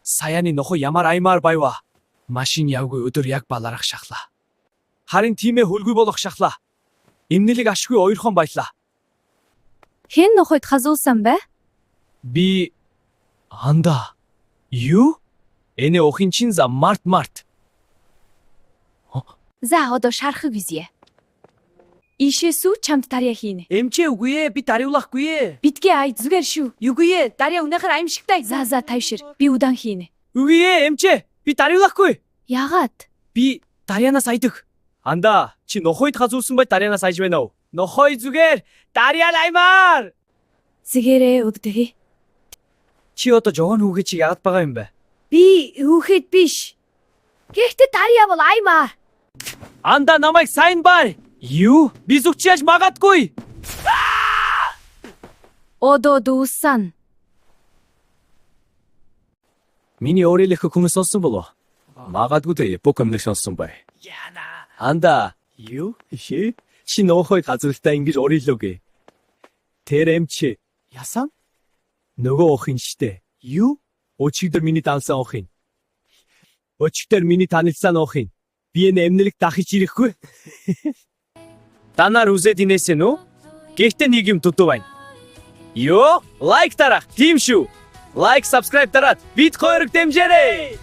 Саяны нохой ямар аймаар байва. Машин явгүй өдөр яг баларах шахлаа. Харин тиймээ хөлгүй болох шахлаа. Эмнэлэг ашгүй ойрхон байлаа. Хэн нохойд хазуулсан бэ? Би анда. Юу? Эне охин чин за март. За одоо шархаг үзье. Ишээсүү чамд дарья хийнэ. Эмчээ үгүй ээ, би дариулахгүй ээ. Бидгээ ай зүгээр шүү. Үгүй ээ, дарья өнөхөр аимшигтай. За тайвшир. Би удаан хийнэ. Үгүй ээ, эмчээ. Би дариулахгүй. Яагаад? Би дарьянаас айдаг. Анда, чи нохойд хазуулсан бай дарьянаас айж байна уу? Нохой зүгээр дарья аймаар. Зэгээрээ өгдөгий. Чи одоо жогоон хүүгээ чи яагаад байгаа юм бэ? Би хүүхэд биш. Гэхдээ дарья бол аймаар. Анда намайг сайн бай. Юу? Би зүгчээж магадгүй. Одо дуусан. Миний өөрөөлөх хүмүүс олсон болов. Магадгүй дээ бүх өмнөх сонсон бай. Яна. Анда. Юу? Чи нохой газуултаа ингэж өөрөөлөөг. Тэр эмчи. Ясан? Нөгөө охин штэ. Юу? Өчигдөр миний дансан охин. Өчигдөр миний танилцсан охин. Би энэ эмнэлэг дахиж ирэхгүй. Танаар үзээд инээсэн үү? Гэхдээ нэг юм дутуу байна. Йоо, лайк дарах. Тийм шүү. Лайк, subscribe дараад бид хоёрыг дэмжээрэй.